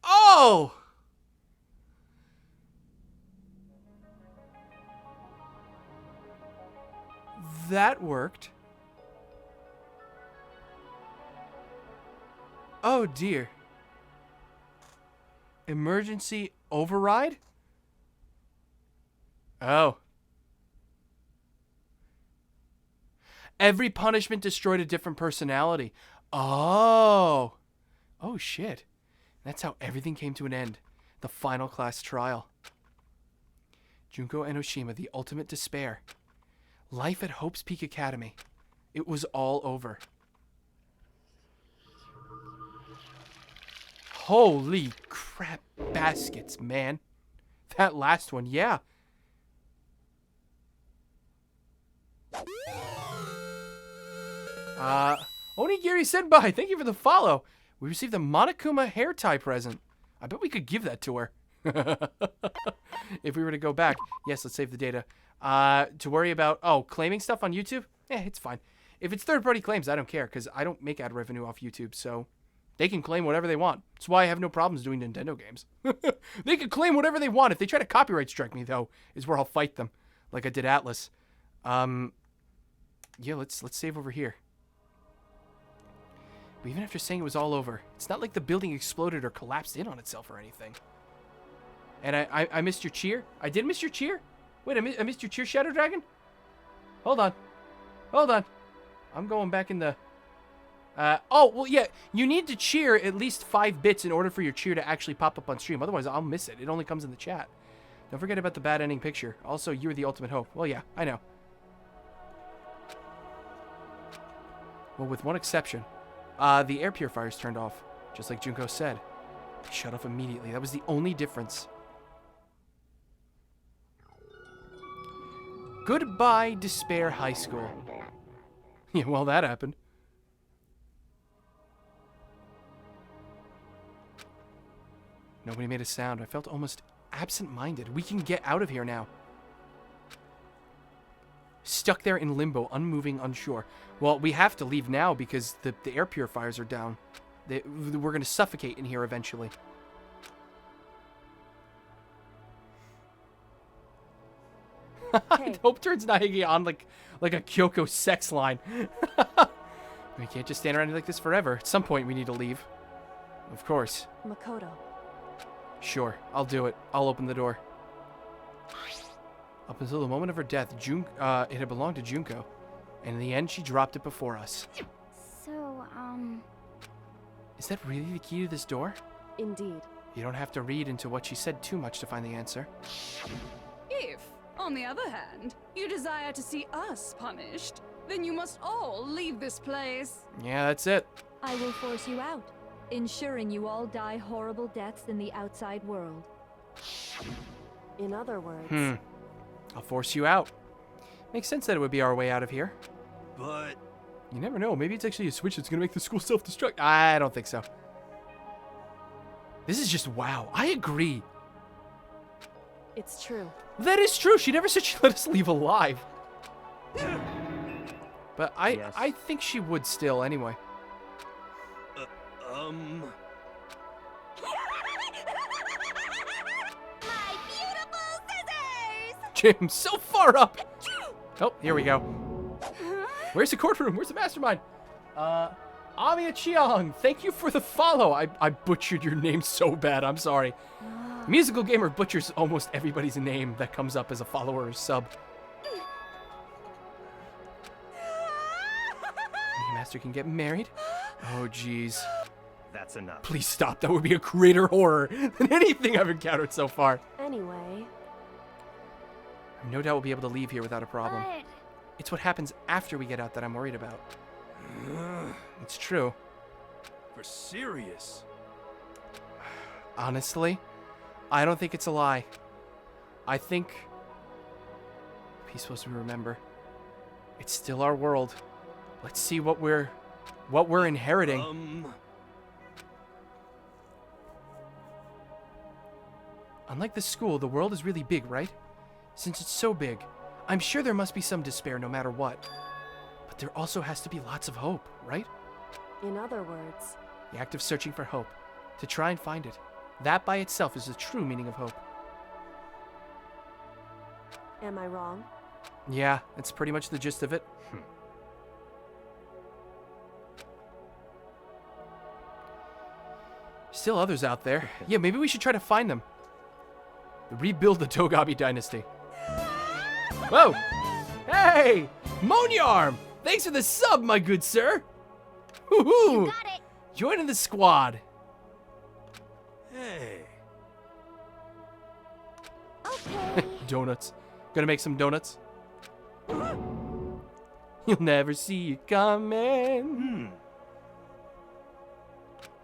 Oh! That worked. Oh dear. Emergency override? Oh. Every punishment destroyed a different personality. Oh. Oh, shit. That's how everything came to an end. The final class trial. Junko Enoshima, the ultimate despair. Life at Hope's Peak Academy. It was all over. Holy crap baskets, man. That last one, yeah. Onigiri Senpai, thank you for the follow. We received a Monokuma hair tie present. I bet we could give that to her. If we were to go back. Yes, let's save the data. To worry about, claiming stuff on YouTube? It's fine. If it's third-party claims, I don't care, because I don't make ad revenue off YouTube, so they can claim whatever they want. That's why I have no problems doing Nintendo games. They can claim whatever they want. If they try to copyright strike me, though, is where I'll fight them, like I did Atlas. Yeah, let's save over here. But even after saying it was all over, it's not like the building exploded or collapsed in on itself or anything. And I missed your cheer? I did miss your cheer? Wait, I missed your cheer, Shadow Dragon? Hold on. Hold on. I'm going back in the... well, yeah. You need to cheer at least 5 bits in order for your cheer to actually pop up on stream. Otherwise, I'll miss it. It only comes in the chat. Don't forget about the bad ending picture. Also, you're the ultimate hope. Well, yeah, I know. Well, with one exception. The air purifier's turned off. Just like Junko said. Shut off immediately. That was the only difference. Goodbye, Despair High School. Yeah, well, that happened. Nobody made a sound. I felt almost absent-minded. We can get out of here now. Stuck there in limbo, unmoving, unsure. Well, we have to leave now because the air purifiers are down. We're going to suffocate in here eventually. Hey. Hope turns Naegi on like a Kyoko sex line. We can't just stand around like this forever. At some point, we need to leave. Of course. Makoto. Sure, I'll do it. I'll open the door. Up until the moment of her death, it had belonged to Junko. And in the end, she dropped it before us. So, Is that really the key to this door? Indeed. You don't have to read into what she said too much to find the answer. If, on the other hand, you desire to see us punished, then you must all leave this place. Yeah, that's it. I will force you out, ensuring you all die horrible deaths in the outside world. In other words... I'll force you out. Makes sense that it would be our way out of here. But... You never know. Maybe it's actually a switch that's going to make the school self-destruct. I don't think so. This is just wow. I agree. It's true. That is true. She never said she'd let us leave alive. But I think she would still anyway. my beautiful scissors! Jim, so far up. Oh, here we go. Where's the courtroom? Where's the mastermind? Amiya Chiong, thank you for the follow. I butchered your name so bad. I'm sorry. Musical Gamer butchers almost everybody's name that comes up as a follower or sub. Master can get married? Oh, jeez. That's enough. Please stop. That would be a greater horror than anything I've encountered so far. Anyway... No doubt we'll be able to leave here without a problem. But... It's what happens after we get out that I'm worried about. It's true. For serious. Honestly, I don't think it's a lie. I think... What are you supposed to remember? It's still our world. Let's see what we're inheriting. Unlike the school, the world is really big, right? Since it's so big, I'm sure there must be some despair no matter what. But there also has to be lots of hope, right? In other words... The act of searching for hope. To try and find it. That by itself is the true meaning of hope. Am I wrong? Yeah, that's pretty much the gist of it. still others out there. Yeah, maybe we should try to find them. Rebuild the Togami dynasty. Whoa! Hey! Monyarm! Thanks for the sub, my good sir! Woohoo! You got it. Joining the squad. Hey. Okay. Donuts. Gonna make some donuts. You'll never see it coming.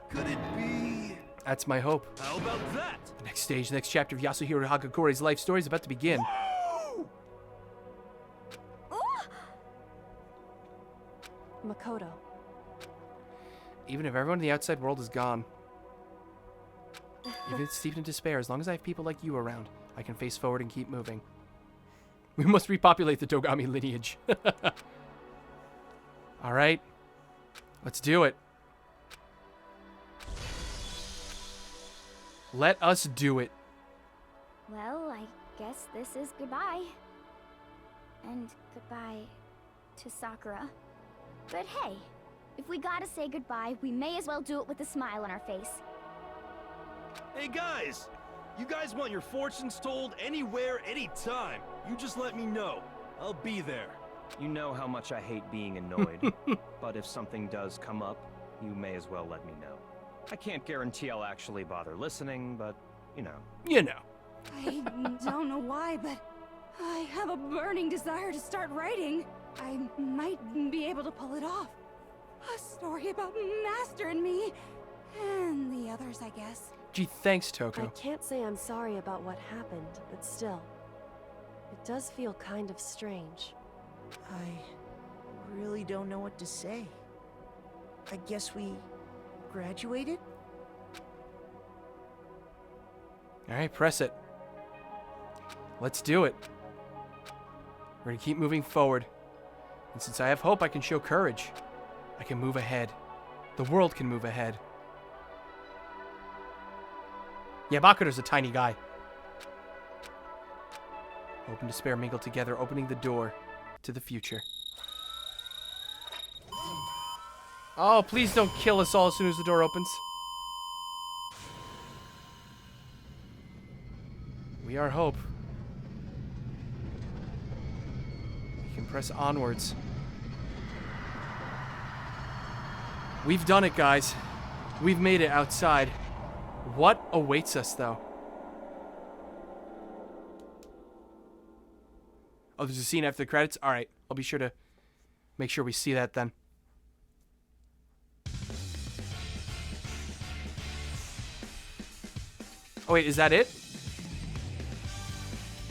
Could it be? That's my hope. How about that? The next stage, the next chapter of Yasuhiro Hagakure's life story is about to begin. Makoto. Even if everyone in the outside world is gone. Even if it's steeped in despair, as long as I have people like you around, I can face forward and keep moving. We must repopulate the Togami lineage. Alright. Let's do it. Let us do it. Well, I guess this is goodbye. And goodbye to Sakura. But hey, if we gotta say goodbye, we may as well do it with a smile on our face. Hey guys! You guys want your fortunes told anywhere, anytime. You just let me know. I'll be there. You know how much I hate being annoyed, but if something does come up, you may as well let me know. I can't guarantee I'll actually bother listening, but, you know. You know. I don't know why, but I have a burning desire to start writing. I might be able to pull it off. A story about Master and me, and the others, I guess. Gee, thanks, I Toko. can't say I'm sorry about what happened, but still. It does feel kind of strange. I really don't know what to say. I guess we graduated? Alright, press it. Let's do it. We're gonna keep moving forward. And since I have hope, I can show courage. I can move ahead. The world can move ahead. Yeah, Bakuro's a tiny guy. Hope and despair mingle together, opening the door to the future. Oh, please don't kill us all as soon as the door opens. We are hope. We can press onwards. We've done it, guys. We've made it outside. What awaits us, though? Oh, there's a scene after the credits? Alright, I'll be sure to make sure we see that then. Oh, wait, is that it?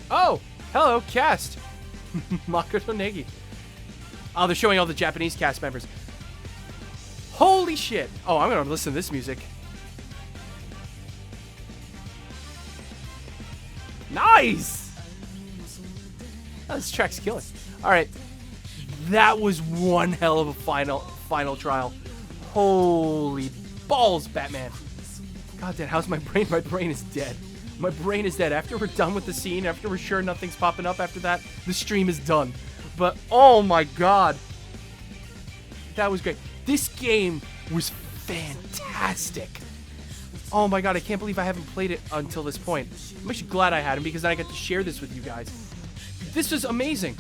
Oh, hello, cast. Makoto Negi. Oh, they're showing all the Japanese cast members. Holy shit. Oh, I'm going to listen to this music. Nice! Oh, this track's killing. Alright. That was one hell of a final trial. Holy balls, Batman. God damn, how's my brain? My brain is dead. My brain is dead. After we're done with the scene, after we're sure nothing's popping up after that, the stream is done. But, oh my god. That was great. This game was fantastic. Oh my god, I can't believe I haven't played it until this point. I'm actually glad I hadn't because then I got to share this with you guys. This was amazing.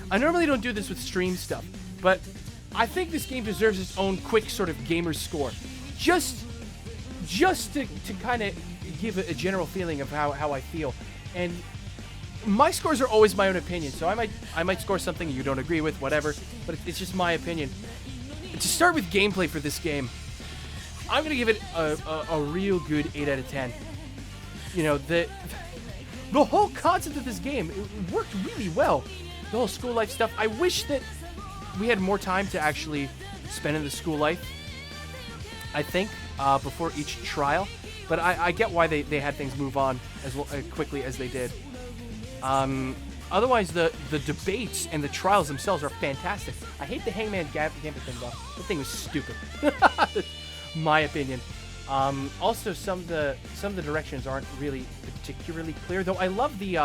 I normally don't do this with stream stuff, but I think this game deserves its own quick sort of gamer score. Just to kind of give a general feeling of how I feel. And my scores are always my own opinion, so I might score something you don't agree with, whatever, but it's just my opinion. To start with gameplay for this game, I'm going to give it a real good 8 out of 10. You know, the whole concept of this game, it worked really well. The whole school life stuff. I wish that we had more time to actually spend in the school life, I think, before each trial. But I get why they had things move on as quickly as they did. Otherwise, the debates and the trials themselves are fantastic. I hate the Hangman Gambit thing, though. The thing was stupid. My opinion. Also, some of the directions aren't really particularly clear, though. I love the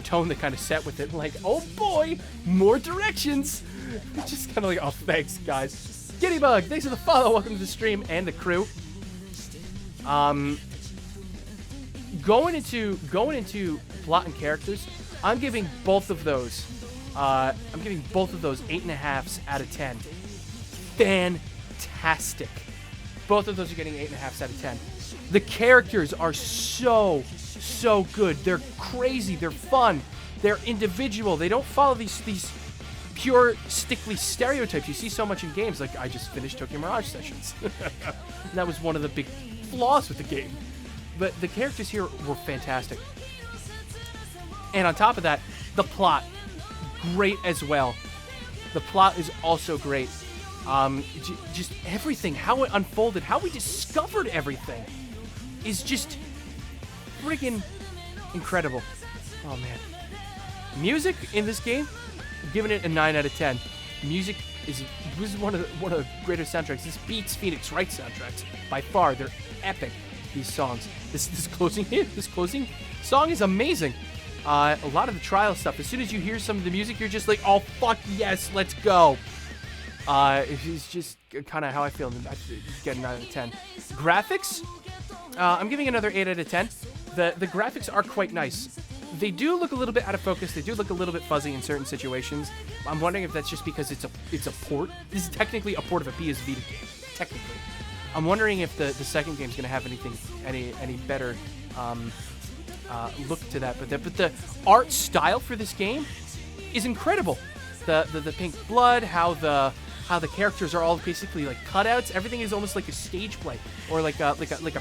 tone that kind of set with it. Like, oh boy, more directions. Just kind of like, oh, thanks, guys. Giddybug, thanks for the follow. Welcome to the stream and the crew. Going into plot and characters, I'm giving both of those 8.5s out of 10. Fantastic. Both of those are getting 8.5s out of 10. The characters are so good. They're crazy. They're fun. They're individual. They don't follow these pure stickly stereotypes you see so much in games. Like, I just finished Tokyo Mirage Sessions. That was one of the big flaws with the game. But the characters here were fantastic. And on top of that, the plot, great as well. The plot is also great. Just everything, how it unfolded, how we discovered everything is just friggin' incredible. Oh, man. Music in this game, I'm giving it a 9 out of 10. Music was one of the greater soundtracks. This beats Phoenix Wright soundtracks by far. They're epic. These songs. This closing song is amazing. A lot of the trial stuff. As soon as you hear some of the music, you're just like, oh fuck yes, let's go. It's just kind of how I feel. I get a 9 out of 10. Graphics, I'm giving another 8 out of 10. The graphics are quite nice. They do look a little bit out of focus. They do look a little bit fuzzy in certain situations. I'm wondering if that's just because it's a port. This is technically a port of a PS Vita game. Technically. I'm wondering if the second game's going to have any better look to that. But the art style for this game is incredible. The pink blood, how the characters are all basically like cutouts. Everything is almost like a stage play or like a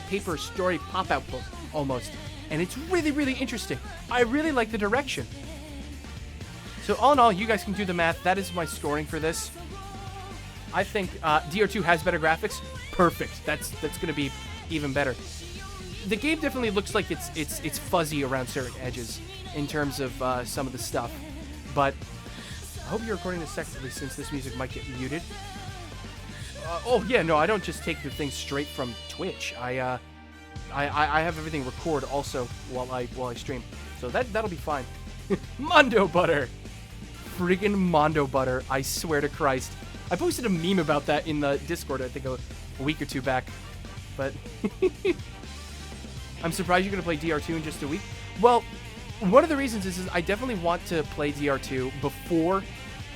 paper story pop-out book almost. And it's really, really interesting. I really like the direction. So all in all, you guys can do the math. That is my scoring for this. I think DR2 has better graphics. Perfect. That's going to be even better. The game definitely looks like it's fuzzy around certain edges in terms of some of the stuff. But I hope you're recording this separately since this music might get muted. Oh yeah, no, I don't just take the thing straight from Twitch. I have everything record also while I stream, so that'll be fine. Mondo Butter, friggin' Mondo Butter! I swear to Christ, I posted a meme about that in the Discord. I think a week or two back, but I'm surprised you're gonna play DR2 in just a week. Well, one of the reasons is I definitely want to play DR2 before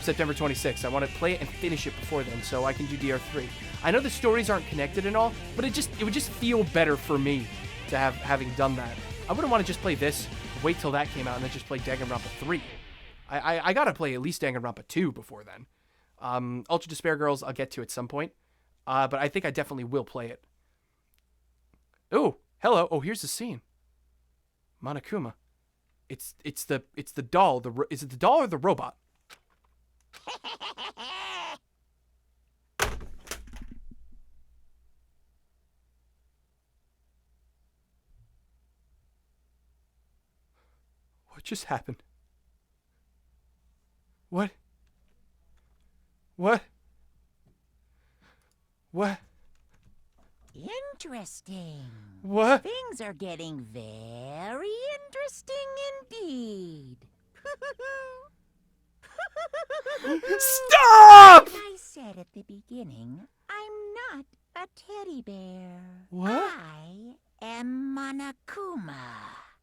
September 26th. I want to play it and finish it before then, so I can do DR3. I know the stories aren't connected and all, but it would just feel better for me to having done that. I wouldn't want to just play this, wait till that came out, and then just play Danganronpa 3. I gotta play at least Danganronpa 2 before then. Ultra Despair Girls, I'll get to at some point, but I think I definitely will play it. Oh, hello. Oh, here's the scene. Monokuma. It's the doll. Is it the doll or the robot? What just happened? What? Interesting. What? Things are getting very interesting indeed. Stop! I said at the beginning, I'm not a teddy bear. What? I am Monokuma.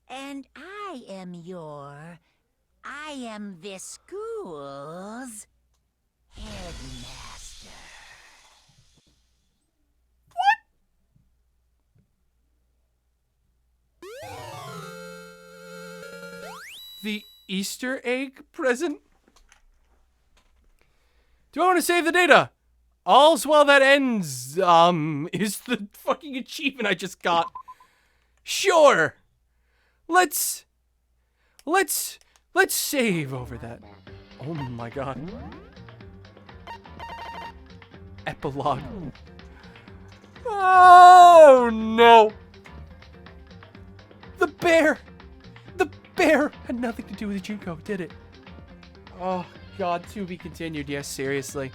And I am this school's headmaster. The Easter egg present? Do I want to save the data? All's well that ends, is the fucking achievement I just got. Sure. Let's save over that. Oh my god. Epilogue. Oh no. The bear had nothing to do with Junko, did it? Oh god, to be continued. Yes, seriously.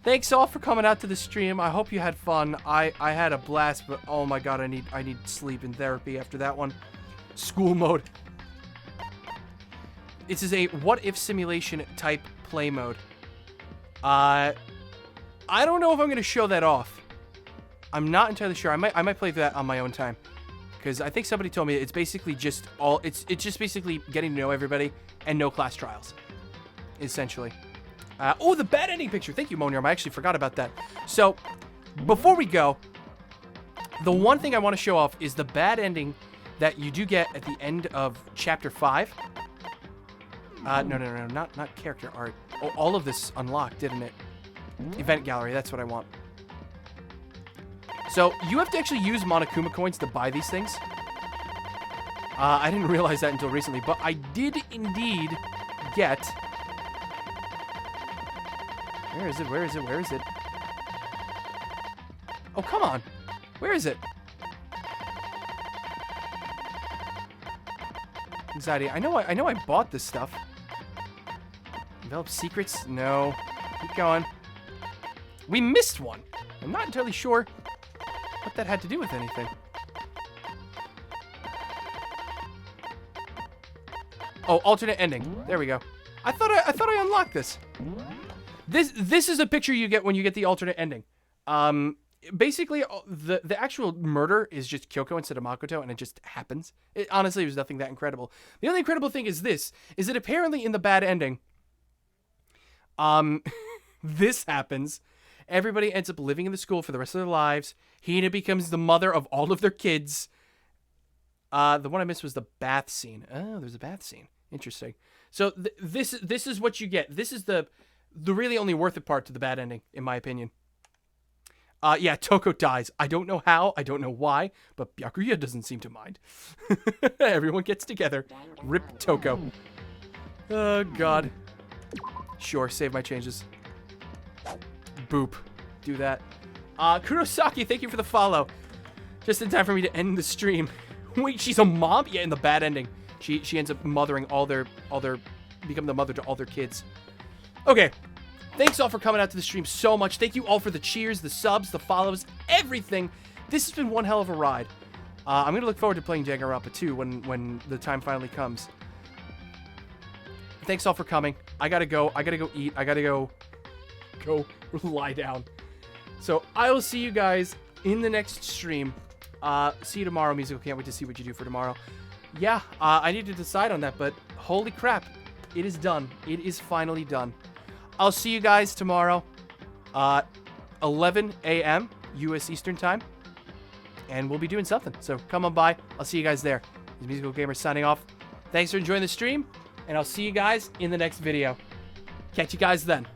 Thanks all for coming out to the stream. I hope you had fun. I had a blast, but oh my god, I need sleep and therapy after that one. School mode. This is a what if simulation type play mode. I don't know if I'm going to show that off. I'm not entirely sure. I might play that on my own time. Because I think somebody told me it's basically just all... It's just basically getting to know everybody and no class trials. Essentially. Oh, the bad ending picture. Thank you, Moniarm. I actually forgot about that. So, before we go, the one thing I want to show off is the bad ending that you do get at the end of Chapter 5. No, not character art. Oh, all of this unlocked, didn't it? Event gallery, that's what I want. So, you have to actually use Monokuma coins to buy these things. I didn't realize that until recently, but I did indeed get... Where is it? Where is it? Where is it? Oh, come on. Where is it? Anxiety. I know I bought this stuff. Develop secrets? No. Keep going. We missed one. I'm not entirely sure what that had to do with anything. Oh, alternate ending. There we go. I thought I unlocked this. This is a picture you get when you get the alternate ending. Basically, the actual murder is just Kyoko instead of Makoto, and it just happens. Honestly, it was nothing that incredible. The only incredible thing is this, is that apparently in the bad ending, this happens. Everybody ends up living in the school for the rest of their lives. Hina becomes the mother of all of their kids. The one I missed was the bath scene. Oh, there's a bath scene. Interesting. So this is what you get. This is the really only worth it part to the bad ending, in my opinion. Yeah, Toko dies. I don't know how, I don't know why, but Byakuya doesn't seem to mind. Everyone gets together. Rip Toko. Oh, God. Sure, save my changes. Boop. Do that. Kurosaki, thank you for the follow. Just in time for me to end the stream. Wait, she's a mom? Yeah, in the bad ending. She ends up mothering become the mother to all their kids. Okay. Thanks all for coming out to the stream so much. Thank you all for the cheers, the subs, the follows, everything. This has been one hell of a ride. I'm going to look forward to playing Danganronpa 2 when the time finally comes. Thanks all for coming. I gotta go. I gotta go eat. I gotta go lie down. So I will see you guys in the next stream. See you tomorrow, Musical. Can't wait to see what you do for tomorrow. Yeah, I need to decide on that, but holy crap. It is done. It is finally done. I'll see you guys tomorrow, 11 a.m. U.S. Eastern Time, and we'll be doing something. So come on by. I'll see you guys there. This is Musical Gamer signing off. Thanks for enjoying the stream, and I'll see you guys in the next video. Catch you guys then.